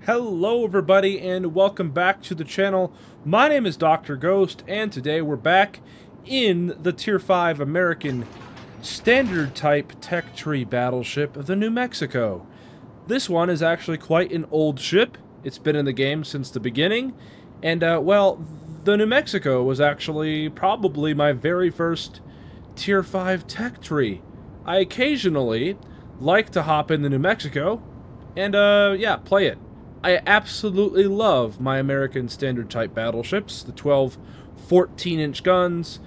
Hello everybody and welcome back to the channel. My name is Dr. Ghost and today we're back in the Tier 5 American Standard Type Tech Tree Battleship of the New Mexico. This one is actually quite an old ship. It's been in the game since the beginning and well, the New Mexico was actually probably my very first Tier 5 Tech Tree. I occasionally like to hop in the New Mexico and yeah, play it. I absolutely love my American Standard Type battleships, the 12 14-inch guns.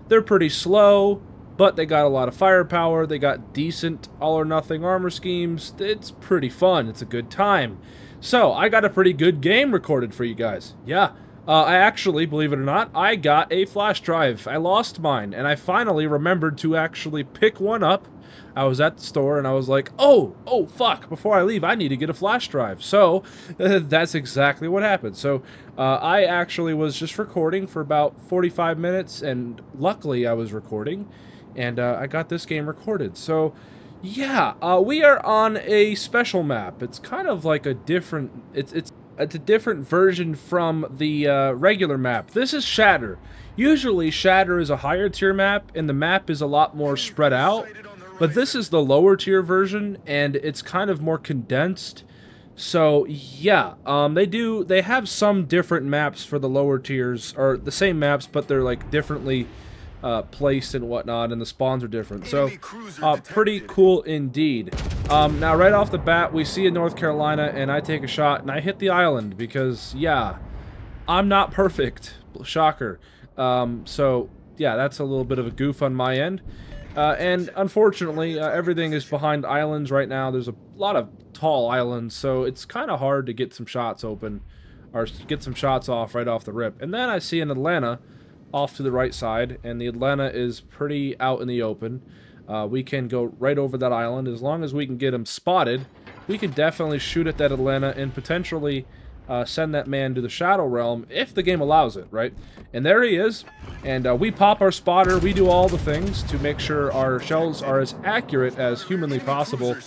They're pretty slow, but they got a lot of firepower. They got decent all-or-nothing armor schemes. It's pretty fun. It's a good time. So, I got a pretty good game recorded for you guys. Yeah, I actually, believe it or not, I got a flash drive. I lost mine, and I finally remembered to actually pick one up. I was at the store and I was like, oh fuck, before I leave I need to get a flash drive. So that's exactly what happened. So I actually was just recording for about 45 minutes and luckily I was recording and I got this game recorded. So yeah, we are on a special map. It's kind of like a different, it's a different version from the regular map. This is Shatter. Usually Shatter is a higher tier map and the map is a lot more spread out. But this is the lower tier version, and it's kind of more condensed. So, yeah, they have some different maps for the lower tiers, or the same maps, but they're, like, differently placed and whatnot, and the spawns are different. So, pretty cool indeed. Now, right off the bat, we see in North Carolina, and I take a shot, and I hit the island, because, yeah, I'm not perfect. Shocker. So, yeah, that's a little bit of a goof on my end. And unfortunately, everything is behind islands right now. There's a lot of tall islands, so it's kind of hard to get some shots open, or get some shots off right off the rip. And then I see an Atlanta off to the right side, and the Atlanta is pretty out in the open. We can go right over that island. As long as we can get him spotted, we can definitely shoot at that Atlanta and potentially send that man to the Shadow Realm, if the game allows it, right? And there he is, and we pop our spotter, we do all the things to make sure our shells are as accurate as humanly possible,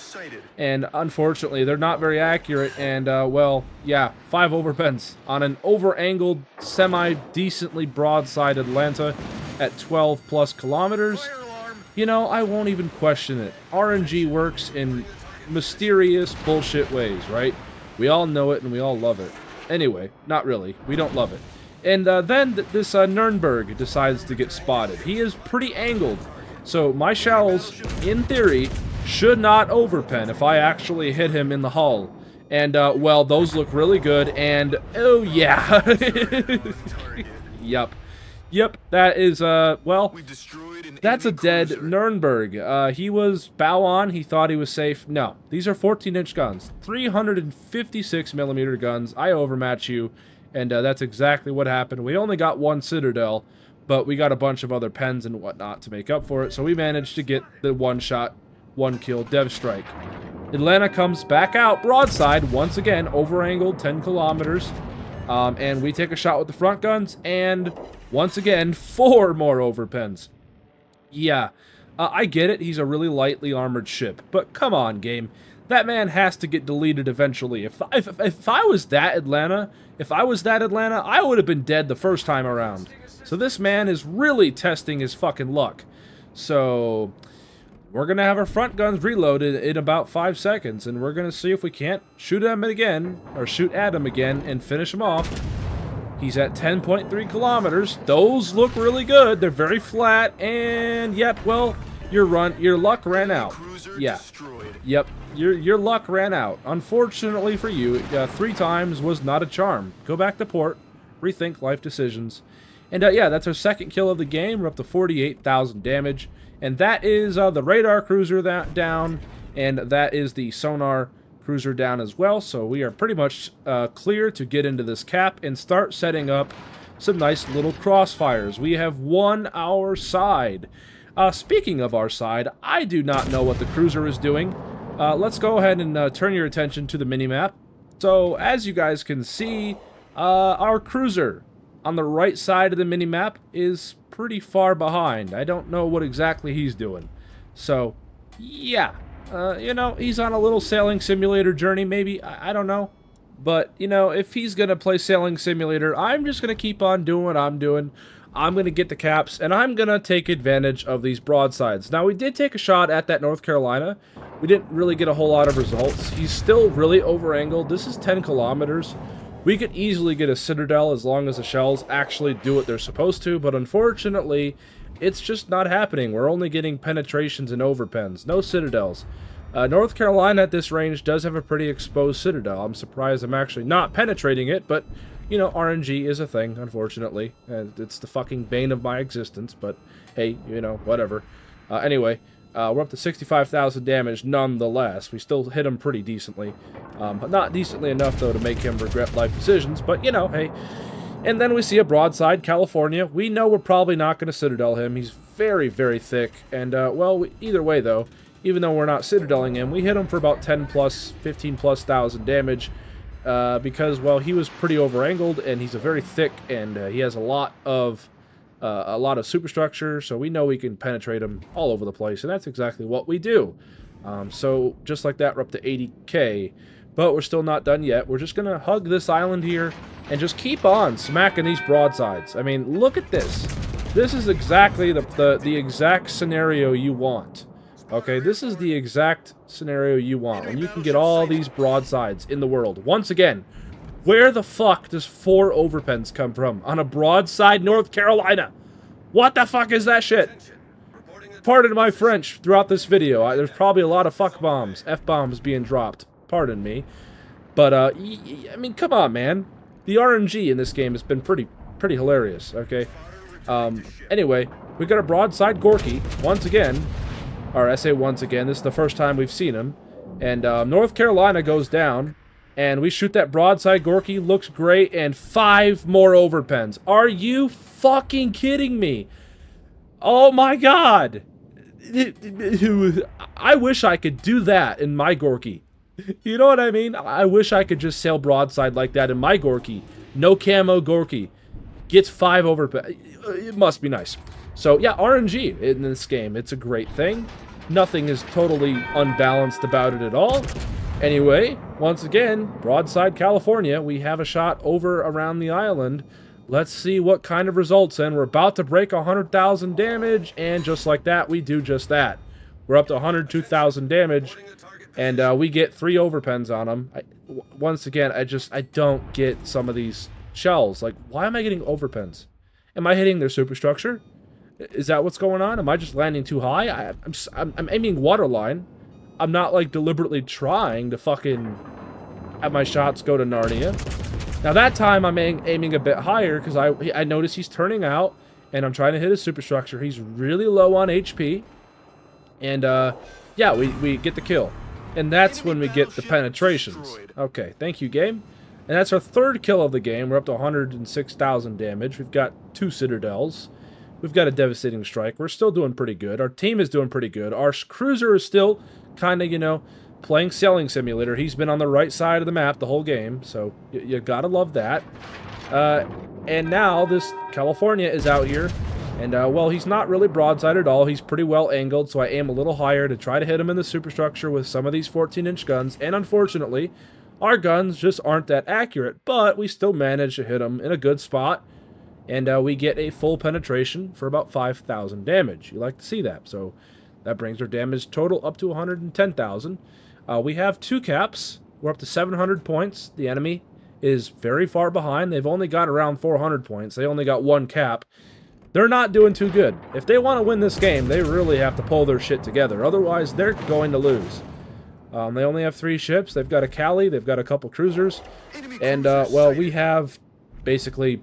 and unfortunately, they're not very accurate, and, well, yeah, 5 overpens on an over-angled, semi-decently broadside Atlanta at 12 plus kilometers. You know, I won't even question it. RNG works in mysterious bullshit ways, right? We all know it and we all love it. Anyway, not really. We don't love it. And then this Nuremberg decides to get spotted. He is pretty angled. So my shells, in theory, should not overpen if I actually hit him in the hull. And, well, those look really good. And, oh yeah. Yep, that is, well, that's a dead Nuremberg. He was bow on, he thought he was safe. No, these are 14-inch guns, 356mm guns. I overmatch you, and that's exactly what happened. We only got one Citadel, but we got a bunch of other pens and whatnot to make up for it, so we managed to get the one-shot, one-kill Dev Strike. Atlanta comes back out broadside, once again, over-angled, 10 kilometers. And we take a shot with the front guns, and once again, 4 more overpens. Yeah, I get it, he's a really lightly armored ship, but come on, game. That man has to get deleted eventually. If I was that Atlanta, I would have been dead the first time around. So this man is really testing his fucking luck. So we're going to have our front guns reloaded in about 5 seconds, and we're going to see if we can't shoot at him again, and finish him off. He's at 10.3 kilometers. Those look really good. They're very flat, and yep, well, your luck ran out. Yeah, yep, your luck ran out. Unfortunately for you, 3 times was not a charm. Go back to port, rethink life decisions. And yeah, that's our second kill of the game. We're up to 48,000 damage. And that is the radar cruiser down, and that is the sonar cruiser down as well. So we are pretty much clear to get into this cap and start setting up some nice little crossfires. We have won our side. Speaking of our side, I do not know what the cruiser is doing. Let's go ahead and turn your attention to the minimap. So as you guys can see, our cruiser on the right side of the minimap is pretty far behind. I don't know what exactly he's doing. So, yeah. You know, he's on a little sailing simulator journey, maybe. I don't know. But, you know, if he's going to play Sailing Simulator, I'm just going to keep on doing what I'm doing. I'm going to get the caps, and I'm going to take advantage of these broadsides. Now, we did take a shot at that North Carolina. We didn't really get a whole lot of results. He's still really over-angled. This is 10 kilometers. We could easily get a Citadel as long as the shells actually do what they're supposed to, but unfortunately, it's just not happening. We're only getting penetrations and overpens, no Citadels. North Carolina at this range does have a pretty exposed Citadel. I'm surprised I'm actually not penetrating it, but, you know, RNG is a thing, unfortunately. And it's the fucking bane of my existence, but hey, you know, whatever. Anyway, we're up to 65,000 damage nonetheless. We still hit him pretty decently. But not decently enough, though, to make him regret life decisions, but, you know, hey. And then we see a broadside, California. We know we're probably not going to Citadel him. He's very, very thick. And, well, either way, though, even though we're not Citadeling him, we hit him for about 10 plus, 15 plus thousand damage because, well, he was pretty over-angled, and he's a very thick, and he has a lot of superstructure, so we know we can penetrate him all over the place, and that's exactly what we do. So, just like that, we're up to 80k, but we're still not done yet. We're just going to hug this island here and just keep on smacking these broadsides. I mean, look at this. This is exactly the exact scenario you want. Okay, this is the exact scenario you want, when you can get all these broadsides in the world. Once again, where the fuck does 4 overpens come from on a broadside North Carolina? What the fuck is that shit? Pardon my French throughout this video. There's probably a lot of fuck bombs, F-bombs being dropped. Pardon me. But, I mean, come on, man. The RNG in this game has been pretty hilarious, okay? Anyway, we got a broadside Gorky, once again. Or I say once again, this is the first time we've seen him. And North Carolina goes down, and we shoot that broadside Gorky, looks great, and 5 more overpens. Are you fucking kidding me? Oh my god! I wish I could do that in my Gorky. You know what I mean? I wish I could just sail broadside like that in my Gorky. No camo Gorky. Gets 5 overpens. It must be nice. So, yeah, RNG in this game. It's a great thing. Nothing is totally unbalanced about it at all. Anyway, once again, broadside California. We have a shot over around the island. Let's see what kind of results. And we're about to break 100,000 damage. And just like that, we do just that. We're up to 102,000 damage. And we get 3 overpens on them. Once again, I don't get some of these shells. Like, why am I getting overpens? Am I hitting their superstructure? Is that what's going on? Am I just landing too high? I'm aiming waterline. I'm not, like, deliberately trying to fucking have my shots go to Narnia. Now, that time I'm aiming a bit higher because I notice he's turning out, and I'm trying to hit his superstructure. He's really low on HP. And, yeah, we get the kill. And that's when we get the penetrations. Okay, thank you, game. And that's our 3rd kill of the game. We're up to 106,000 damage. We've got 2 Citadels. We've got a devastating strike. We're still doing pretty good. Our team is doing pretty good. Our cruiser is still kind of, you know, playing Sailing Simulator. He's been on the right side of the map the whole game, so you gotta love that. And now this California is out here, and, well, he's not really broadside at all. He's pretty well angled, so I aim a little higher to try to hit him in the superstructure with some of these 14-inch guns, and unfortunately, our guns just aren't that accurate, but we still manage to hit him in a good spot. And we get a full penetration for about 5,000 damage. You like to see that. So that brings our damage total up to 110,000. We have 2 caps. We're up to 700 points. The enemy is very far behind. They've only got around 400 points. They only got 1 cap. They're not doing too good. If they want to win this game, they really have to pull their shit together. Otherwise, they're going to lose. They only have 3 ships. They've got a Cali. They've got a couple cruisers. And, well, we have basically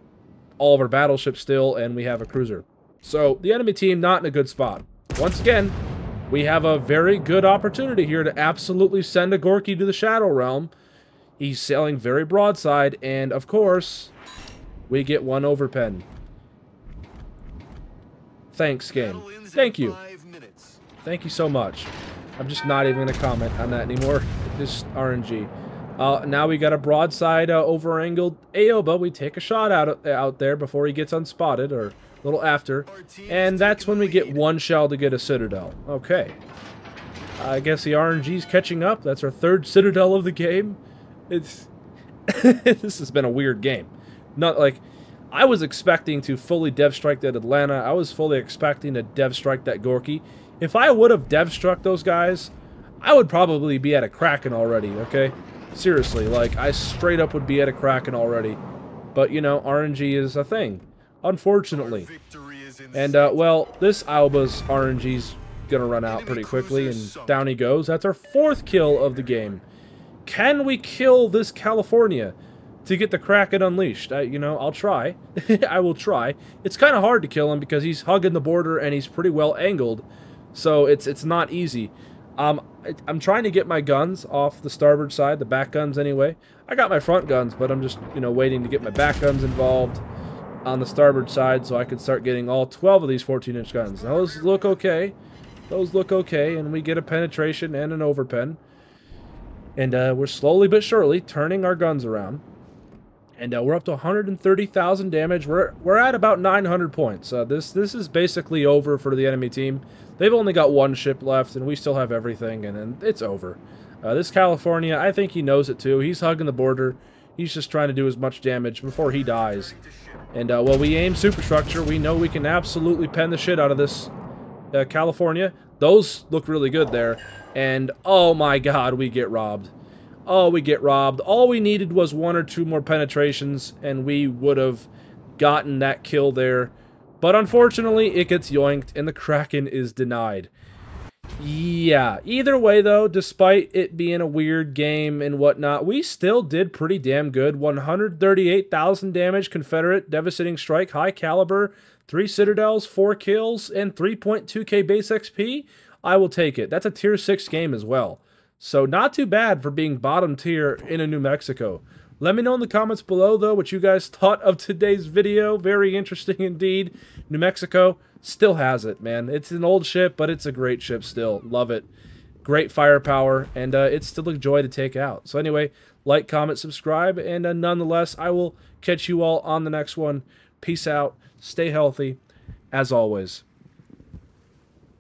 all of our battleships still, and we have a cruiser. So, the enemy team not in a good spot. Once again, we have a very good opportunity here to absolutely send a Gorky to the Shadow Realm. He's sailing very broadside, and of course, we get 1 overpen. Thanks, game. Thank you. Thank you so much. I'm just not even going to comment on that anymore. Just RNG. Now we got a broadside over-angled Aoba. We take a shot out there before he gets unspotted, or a little after. And that's when we get 1 shell to get a Citadel. Okay. I guess the RNG's catching up. That's our 3rd Citadel of the game. This has been a weird game. Not like... I was expecting to fully dev strike that Atlanta. I was fully expecting to dev strike that Gorky. If I would have dev struck those guys, I would probably be at a Kraken already, okay? Seriously, like, I straight up would be at a Kraken already. But, you know, RNG is a thing, unfortunately. And, well, this Alba's RNG's gonna run out pretty quickly, and down he goes. That's our 4th kill of the game. Can we kill this California to get the Kraken unleashed? You know, I'll try. I will try. It's kind of hard to kill him because he's hugging the border and he's pretty well angled, so it's not easy. I'm trying to get my guns off the starboard side, the back guns anyway. I got my front guns, but I'm just, you know, waiting to get my back guns involved on the starboard side so I can start getting all 12 of these 14-inch guns. Those look okay. Those look okay, and we get a penetration and an overpen. And we're slowly but surely turning our guns around. And we're up to 130,000 damage. We're at about 900 points. This is basically over for the enemy team. They've only got 1 ship left, and we still have everything, and it's over. This California, I think he knows it too. He's hugging the border. He's just trying to do as much damage before he dies. And while we aim superstructure, we know we can absolutely pen the shit out of this California. Those look really good there. And oh my god, we get robbed. Oh, we get robbed. All we needed was 1 or 2 more penetrations, and we would have gotten that kill there. But unfortunately, it gets yoinked, and the Kraken is denied. Yeah, either way, though, despite it being a weird game and whatnot, we still did pretty damn good. 138,000 damage, Confederate, devastating strike, high caliber, 3 citadels, 4 kills, and 3.2k base XP. I will take it. That's a tier 6 game as well. So not too bad for being bottom tier in a New Mexico. Let me know in the comments below, though, what you guys thought of today's video. Very interesting indeed. New Mexico still has it, man. It's an old ship, but it's a great ship still. Love it. Great firepower, and it's still a joy to take out. So anyway, like, comment, subscribe, and nonetheless, I will catch you all on the next one. Peace out. Stay healthy, as always.